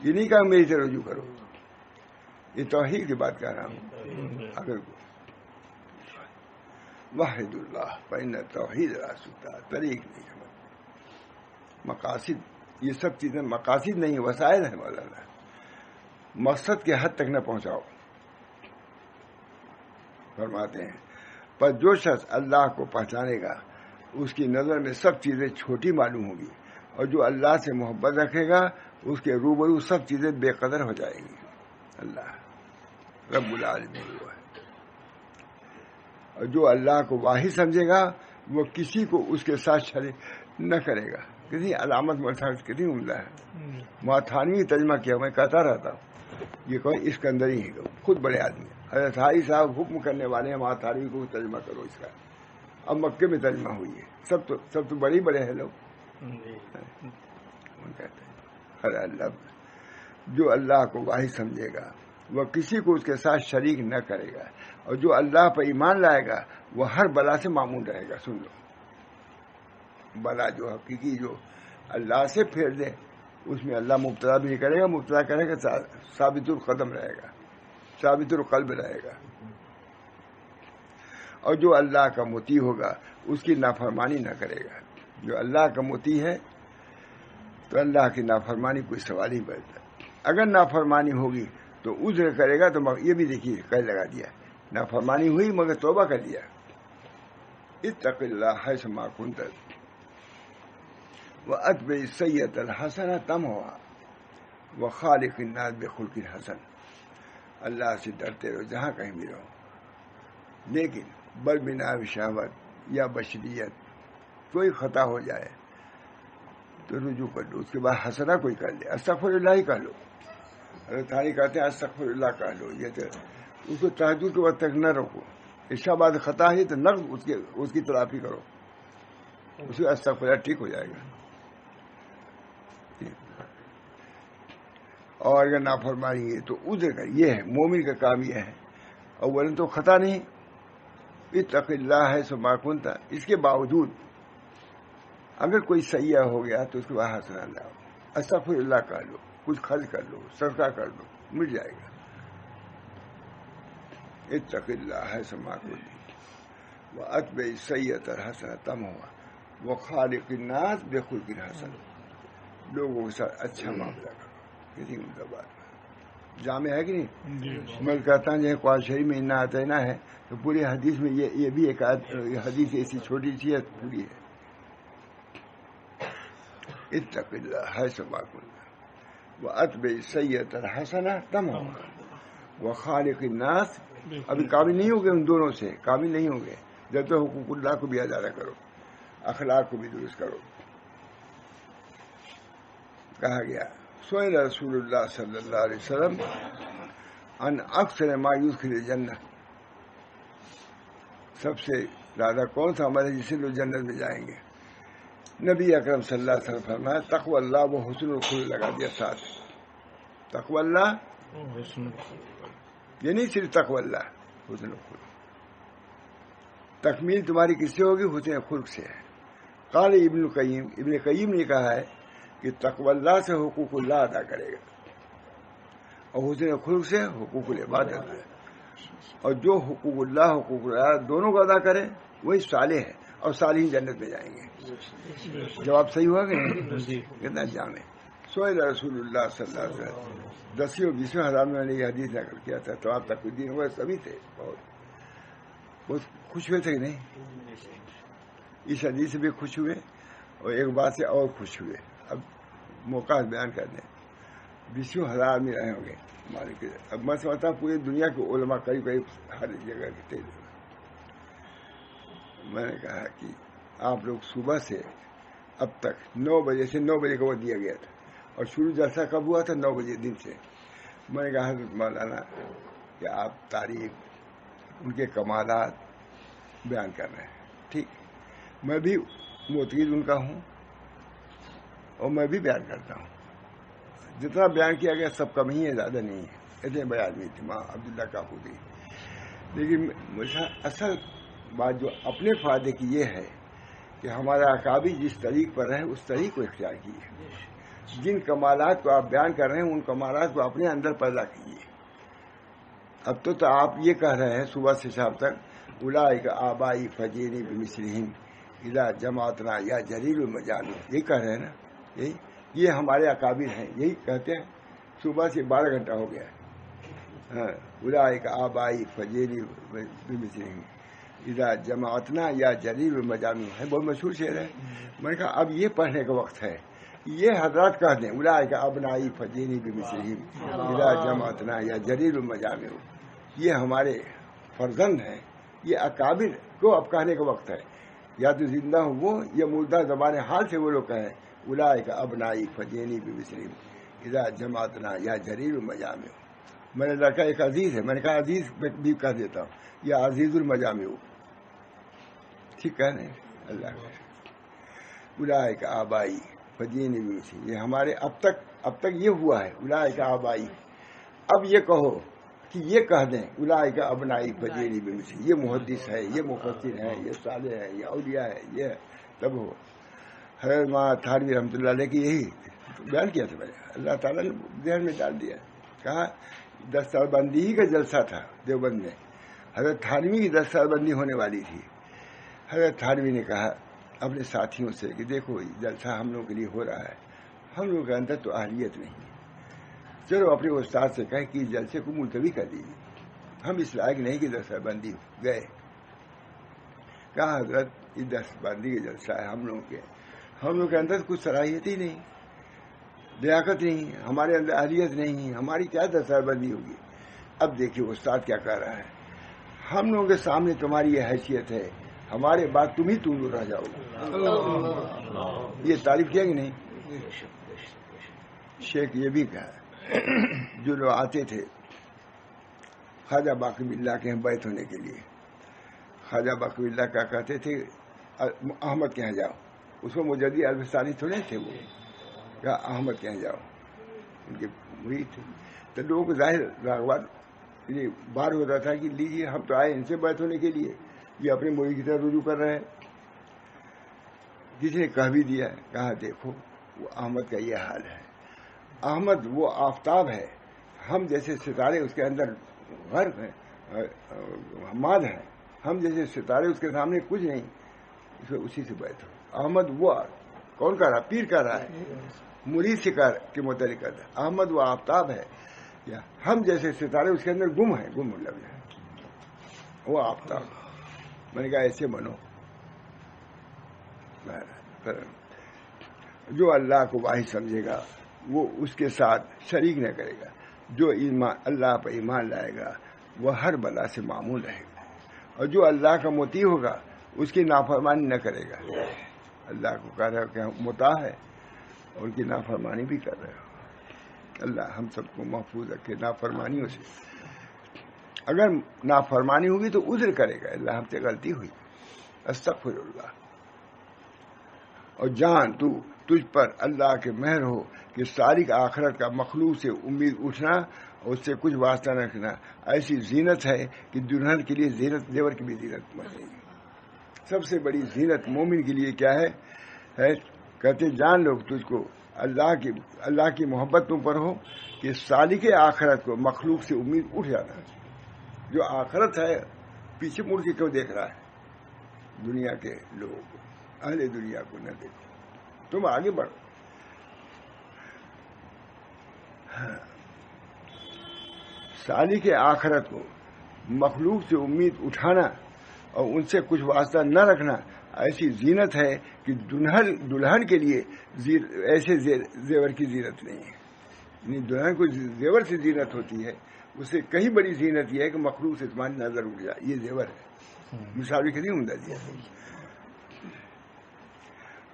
یہ نہیں کہا میری طرح رجوع کرو. یہ توحید کی بات کہہ رہا ہوں. اگر واحد اللہ فإن توحید راستا طریق نہیں سمجھ. مقاصد یہ سب چیزیں مقاصد نہیں وسائل ہیں مولانا، مقصد کے حد تک نہ پہنچاؤ. فرماتے ہیں پر جو شخص اللہ کو پہچانے گا اس کی نظر میں سب چیزیں چھوٹی معلوم ہوگی، اور جو اللہ سے محبت رکھے گا اس کے روبرو سب چیزیں بے قدر ہو جائیں گی. اللہ رب العالمین وہ ہے. اور جو اللہ کو واحد سمجھے گا وہ کسی کو اس کے ساتھ شریک نہ کرے گا. کتنی علامت مرتبہ کتنی عمدہ ہے. معتھانوی ترجمہ کیا، میں کہتا رہتا ہوں یہ کوئی اسکندری ہے، خود بڑے آدمی. حضرت حاجی صاحب حکم کرنے والے ہیں معتھانوی کو ترجمہ کرو اس کا. اب مکے میں ترجمہ ہوئی ہے. سب تو بڑے بڑے ہیں لوگ. کہتے ہیں ارے اللہ جو اللہ کو واحد سمجھے گا وہ کسی کو اس کے ساتھ شریک نہ کرے گا، اور جو اللہ پر ایمان لائے گا وہ ہر بلا سے معمون رہے گا. سن لو، بلا جو حقیقی جو اللہ سے پھیر دے اس میں اللہ مبتلا بھی نہیں کرے گا، مبتلا کرے گا ثابت القدم رہے گا، ثابت القلب رہے گا. اور جو اللہ کا مطیع ہوگا اس کی نافرمانی نہ کرے گا. جو اللہ کا مطیع ہے تو اللہ کی نافرمانی کوئی سوال ہی بنتا. اگر نافرمانی ہوگی تو عذر کرے گا. تو یہ بھی دیکھیے قید لگا دیا، نافرمانی ہوئی مگر توبہ کر دیا. اتق اللہ حیث ما کنت واتبع السیئۃ الحسنۃ تمحها وخالق الناس بخلق حسن. اللہ سے ڈرتے رہو جہاں کہیں بھی رہو، لیکن بل بنا شہوت یا بشریت کوئی خطا ہو جائے تو رجوع کر لو. اس کے بعد حسنہ کوئی کر لے، استغفر اللہ ہی کہہ لو. تھانی کہتے ہیں استغفر اللہ کہہ لو. یہ تو اس کو تہجد کے وقت تک نہ روکو. عشاء بعد خطا ہے تو نقد اس کی تلافی کرو، اس کو استغفر اللہ ٹھیک ہو جائے گا. اور اگر نافرمانی ہے تو عذر کر. یہ ہے مومن کا کام، یہ ہے. اولا تو خطا نہیں، اتق اللہ ہے سو ما کنت. اس کے باوجود اگر کوئی سیئہ ہو گیا تو اس کے بعد حسنہ لاؤ، استغفر اللہ کر لو، کچھ خرچ کر لو، صدقہ کر لو، مل جائے گا. اتق اللہ ہے سو ما کنت واتبع السیئۃ الحسنۃ تمحها وخالق الناس بخلق حسن. لوگوں کے ساتھ اچھا معاملہ کرو. کتنی عمدہ بات جامع ہے کہ نہیں؟ میں کہتا ہوں جیسے قرآن شریف میں انا اعطینا ہے تو پوری حدیث میں یہ بھی ایک حدیث ایسی چھوٹی سی ہے پوری ہے. اتق اللہ حیث ما کنت واتبع السیئۃ الحسنۃ تمحها وخالق الناس. ابھی کامل نہیں ہو گئے، ان دونوں سے کامل نہیں ہو گئے جب تک حقوق اللہ کو بھی ادا کرو، اخلاق کو بھی درست کرو. کہا گیا سئل رسول اللہ صلی اللہ علیہ وسلم ان اکثر ما یدخل جنت، سب سے زیادہ کون سا عمل ہے جس سے لوگ جنت میں جائیں گے؟ نبی اکرم صلی اللہ علیہ وسلم فرمایا تقوی اللہ و حسن الخلق لگا دیا ساتھ. تقوی اللہ یہ نہیں صرف تقوی اللہ، حسن الخلق. تکمیل تمہاری کس سے ہوگی؟ حسن خلق سے ہے. قال ابن قیم نے کہا ہے کہ تقوی اللہ سے حقوق اللہ ادا کرے گا اور حسن خلق سے حقوق العباد ادا ہے. اور جو حقوق اللہ دونوں کو ادا کرے وہی صالح ہے، اور صالحین جنت میں جائیں گے. جواب صحیح ہوا کہ نہیں؟ کتنا جامع. سئل رسول اللہ صلی اللہ علیہ وسلم 10 اور 20 ہزار میں نے یہ حدیث نقل کیا تھا. تو آپ تک الدین ہوئے سبھی تھے، بہت خوش ہوئے تھے کہ نہیں؟ اس حدیث سے بھی خوش ہوئے اور ایک بات سے اور خوش ہوئے. اب موقع بیان کر دیں. 20 ہزار میں رہے ہوں گے مالک. اب میں سمجھتا ہوں پوری دنیا کے علماء قریب ہر جگہ کے تھے. میں نے کہا کہ آپ لوگ صبح سے اب تک 9 بجے سے 9 بجے کا وقت دیا گیا تھا، اور شروع جلسہ کب ہوا تھا؟ 9 بجے دن سے. میں نے کہا حضرت مولانا کہ آپ تاریخ ان کے کمالات بیان کر رہے ہیں، ٹھیک، میں بھی معتقد ان کا ہوں اور میں بھی بیان کرتا ہوں. جتنا بیان کیا گیا سب کم ہی ہے، زیادہ نہیں ہے. اتنے بڑے آدمی تھے ماں عبداللہ کافوری. لیکن مجھے اصل بات جو اپنے فائدے کی یہ ہے کہ ہمارا اکابر جس طریق پر رہے اس طریق کو اختیار کیے. جن کمالات کو آپ بیان کر رہے ہیں ان کمالات کو اپنے اندر پیدا کیجیے. اب تو آپ یہ کہہ رہے ہیں صبح سے شام تک اولئک آبائی فجیری بمثلہم اذا جماعتنا یا جلیل المجامع، یہی کہہ رہے ہیں نا. یہ ہمارے اکابر ہیں، یہی کہتے ہیں. صبح سے 12 گھنٹہ ہو گیا. اولئک آبائی فجیری بمثلہم اذا جماعتنا یا جلیل المجامع ہے، بہت مشہور شعر ہے. میں نے کہا اب یہ پڑھنے کا وقت ہے. یہ حضرات کہہ دیں اولئک ابنائی فجیری بمثلہم اذا جماعتنا یا جلیل المجامع، یہ ہمارے فرزند ہیں. یہ اکابر کو اب کہنے کا وقت ہے. یا تو زندہ ہوں وہ یا مردہ زبان حال سے وہ لوگ کہیں اولئک ابنائی فجیری بمثلہم اذا جماعتنا یا جلیل المجامع. میرے لڑکا ایک عزیز ہے، میں نے کہا عزیز بھی کہہ دیتا ہوں، یا عزیز المجامع. ٹھیک ہے نہیں؟ اللہ اولئک آبائی فجیری بمثلہم، یہ ہمارے اب تک یہ ہوا ہے. اولئک آبائی، اب یہ کہو کہ یہ کہہ دیں اولئک ابنائی فجیری بمثلہم، یہ محدث ہے، یہ مفسر ہے، یہ صالح ہے، یہ اولیاء ہے، یہ تب ہو. حضرت مولانا تھانوی رحمۃ اللہ علیہ کی یہی بیان کیا تھا. میں نے اللہ تعالیٰ نے ذہن میں ڈال دیا. کہا دستار بندی ہی کا جلسہ تھا دیوبند میں. حضرت تھانوی کی دستار بندی ہونے والی تھی. حضرت تھانوی نے کہا اپنے ساتھیوں سے کہ دیکھو جلسہ ہم لوگوں کے لیے ہو رہا ہے، ہم لوگوں کے اندر تو اہلیت نہیں ہے، چلو اپنے استاد سے کہہ کہ جلسے کو ملتوی کر دیجیے، ہم اس لائق نہیں کہ دستار بندی گئے. کہا حضرت یہ دستار بندی کا جلسہ ہے ہم لوگوں کے اندر کچھ صلاحیت ہی نہیں، لیاقت نہیں، ہمارے اندر اہلیت نہیں، ہماری کیا دستار بندی ہوگی. اب دیکھیے استاد کیا کہہ رہا ہے، ہم لوگوں کے سامنے تمہاری یہ حیثیت ہے، ہمارے بعد تم رہ جاؤ گے. یہ تعریف کیا کہ نہیں؟ شیخ یہ بھی کہا جو لوگ آتے تھے خواجہ باقی باللہ کے بیعت ہونے کے لیے، خواجہ باقی باللہ کیا کہتے تھے احمد کے یہاں جاؤ. اس کو مجدد الفسانی تھوڑے تھے، وہ کہا احمد کے یہاں جاؤ، ان کے مرید تھے. تو لوگوں کو ظاہر راغبات یہ بار ہوتا تھا کہ لیجیے ہم تو آئے ان سے بیعت ہونے کے لیے، یہ اپنے مرید کی طرح رجوع کر رہے ہیں. کسی نے کہہ بھی دیا، کہا دیکھو وہ احمد کا یہ حال ہے. احمد وہ آفتاب ہے، ہم جیسے ستارے اس کے اندر غرق ہیں، حماد ہیں. ہم جیسے ستارے اس کے سامنے کچھ نہیں، اسی سے بیعت ہو. احمد وہ کون کہہ رہا؟ پیر کہہ رہا ہے، مرید سے کے متعلق کرتا ہے. احمد وہ آفتاب ہے، ہم جیسے ستارے اس کے اندر گم ہیں، گم لگ ہیں وہ آفتاب. میں نے کہا ایسے بنو. جو اللہ کو واحد سمجھے گا وہ اس کے ساتھ شریک نہ کرے گا. جو اللہ پر ایمان لائے گا وہ ہر بلا سے معمول رہے گا، اور جو اللہ کا مطیع ہوگا اس کی نافرمانی نہ کرے گا. اللہ کو کہہ رہا ہے کہ مطاع ہے اور ان کی نافرمانی بھی کر رہے ہو. اللہ ہم سب کو محفوظ رکھے نافرمانیوں سے. اگر نافرمانی ہوگی تو عذر کرے گا، اللہ ہم سے غلطی ہوئی، استغفر اللہ. اور جان تجھ پر اللہ کے مہر ہو کہ سالک آخرت کا مخلوق سے امید اٹھنا اور اس سے کچھ واسطہ نہ رکھنا ایسی زینت ہے کہ دلہن کے لیے زینت زیور کی بھی زینت بنے گی. سب سے بڑی زینت مومن کے لیے کیا ہے؟ کہتے جان لوگ تجھ کو اللہ کی محبت تم پر ہو کہ سالک آخرت کو مخلوق سے امید اٹھ جانا. جو آخرت ہے پیچھے مڑ کے کیوں دیکھ رہا ہے؟ دنیا کے لوگوں کو، اہل دنیا کو نہ دیکھو، تم آگے بڑھو. سالک آخرت کو مخلوق سے امید اٹھانا اور ان سے کچھ واسطہ نہ رکھنا ایسی زینت ہے کہ دلہن کے لیے ایسے زیور کی زینت نہیں ہے. یعنی دلہن کو زیور سے زینت ہوتی ہے، اس سے کہیں بڑی زینت یہ ہے کہ مخلوق سے تمہاری نظر اٹھ جائے. یہ زیور ہے، مثال بھی کتنی عمدہ دیا.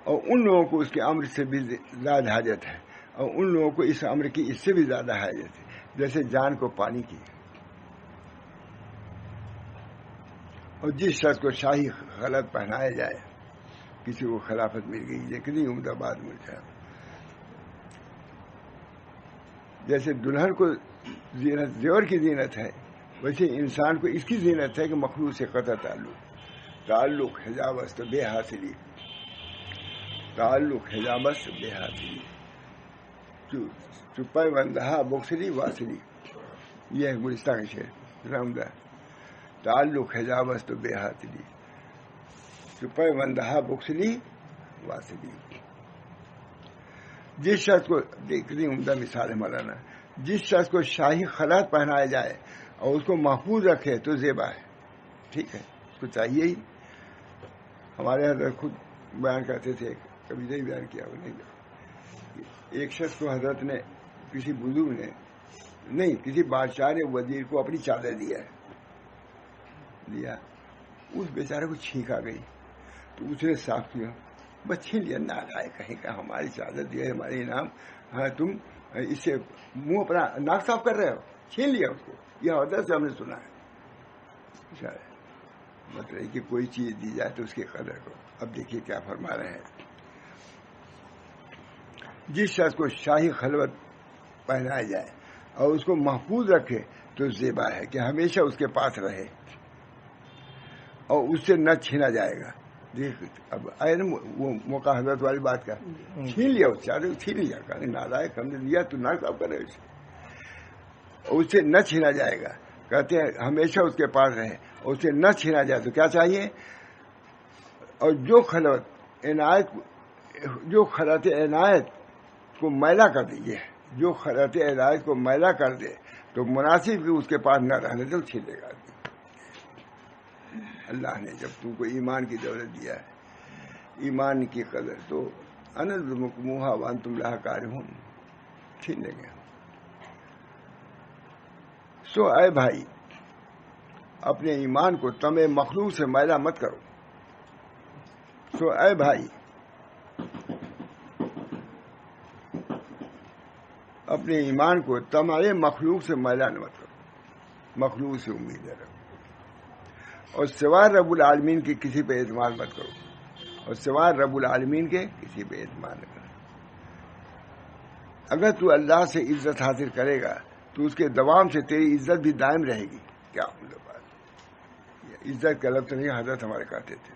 اور ان لوگوں کو اس کے امر سے بھی زیادہ حاجت ہے، اور ان لوگوں کو اس امر کی اس سے بھی زیادہ حاجت ہے جیسے جان کو پانی کی. اور جس شخص کو شاہی خلعت پہنایا جائے، کسی کو خلافت مل گئی، یہ کتنی عمدہ بات ملتا ہے. جیسے دلہن کو زیور کی زینت ہے، ویسے انسان کو اس کی زینت ہے کہ مخلوق سے قطع تعلق حجابست بے حاصلی، تعلق حجابست بے حاصلی، چپے بندہا بخسلی واصلی. یہ ہے گلستان کا شعر عمدہ. تعلق حجابست بے حاصلی، چپے بندہا بخسلی واصلی. جس شخص کو کتنی عمدہ مثال ہے مولانا، جس شخص کو شاہی خلعت پہنایا جائے اور اس کو محفوظ رکھے تو زیبا ہے. ٹھیک ہے، اس کو چاہیے ہی. ہمارے حضرت خود بیان کرتے تھے، کبھی نہیں بیان کیا وہ نہیں. ایک شخص کو حضرت نے کسی بزرگ نے نہیں کسی بادشاہ نے وزیر کو اپنی چادر دیا. اس بیچارے کو چھینک آ گئی تو اس نے صاف کیا، بس چھین لیا. نہ آئے کہیں کہ ہماری چادر دی ہے، ہمارے انعام، ہاں تم اس سے منہ اپنا ناک صاف کر رہے ہو. چھین لیا اس کو. یہ حضرت سے ہم نے سنا ہے. مطلب کہ کوئی چیز دی جائے تو اس کی قدر کرو. اب دیکھیے کیا فرما رہے ہیں. جس شخص کو شاہی خلوت پہنایا جائے اور اس کو محفوظ رکھے تو زیبا ہے کہ ہمیشہ اس کے پاس رہے اور اس سے نہ چھینا جائے گا. دیکھ اب آئے نا وہ موقع حضرت والی بات کا، چھین لیا اس چادر، چھین لیا. کہ نالائق ہم نے دیا تو نہ صاف کرے اسے، اور اس سے نہ چھینا جائے گا. کہتے ہیں ہمیشہ اس کے پاس رہے اور اسے نہ چھینا جائے تو کیا چاہیے. اور جو خلعت عنایت کو میلا کر دیجیے، جو خلعت عنایت کو میلا کر دے تو مناسب اس کے پاس نہ رہنے تو چھین لے گا. اللہ نے جب تم کو ایمان کی دولت دیا ہے، ایمان کی قدر، تو انذمکموہا وانتم لہا کارہون، چھین لیں گے. سو اے بھائی، اپنے ایمان کو تمہیں مخلوق سے میلا مت کرو. سو اے بھائی، اپنے ایمان کو تمہارے مخلوق سے میلا مت کرو، مخلوق سے امید رکھو. اور سوائے رب العالمین کے کسی پہ اعتماد مت کرو، اور سوائے رب العالمین کے کسی پہ اعتماد نہ کرو. اگر تو اللہ سے عزت حاصل کرے گا تو اس کے دوام سے تیری عزت بھی دائم رہے گی. کیا بات، عزت کا لفظ نہیں حضرت ہمارے کہتے تھے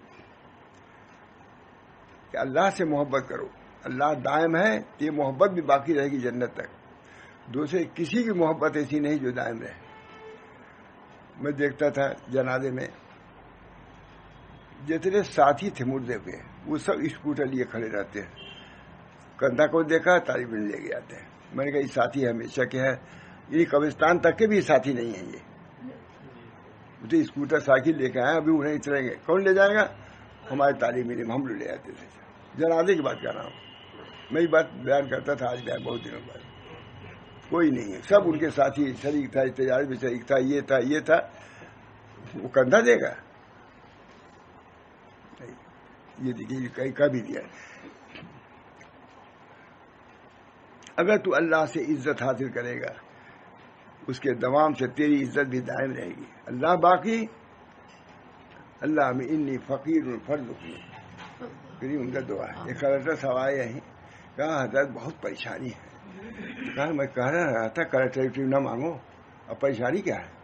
کہ اللہ سے محبت کرو، اللہ دائم ہے، یہ محبت بھی باقی رہے گی جنت تک. دوسرے کسی کی محبت ایسی نہیں جو دائم رہے. میں دیکھتا تھا جنازے میں جتنے ساتھی تھے مردے پہ، وہ سب اسکوٹر لیے کھڑے رہتے ہیں. کندھا کو دیکھا طالب علم لے کے آتے ہیں. میں نے کہا یہ ساتھی ہمیشہ کے ہے، یہ قبرستان تک کے بھی ساتھی نہیں ہیں. یہ تو اسکوٹر سائیکل لے کے آئے، ابھی انہیں اتریں گے. کون لے جائے گا؟ ہمارے طالب علم، ہم لوگ لے آتے تھے. جنازے کی بات کر رہا ہوں. میں یہ بات بیان کرتا تھا آج بیان بہت دنوں بعد. کوئی نہیں ہے، سب ان کے ساتھی شریک تھا، تجارت میں شریک تھا، یہ تھا. وہ کندھا دے گا؟ یہ دیکھیے کہیں کا بھی دیا. اگر تو اللہ سے عزت حاصل کرے گا اس کے دوام سے تیری عزت بھی دائم رہے گی. اللہ باقی اللہ میں انی فقیر فرض کی ان کا دعا ہے. ایک حضرت سوائے یہیں کہا حضرت بہت پریشانی ہے. کہا میں کہہ رہا تھا کلیکٹریٹ نہ مانگو، اب پریشانی کیا ہے؟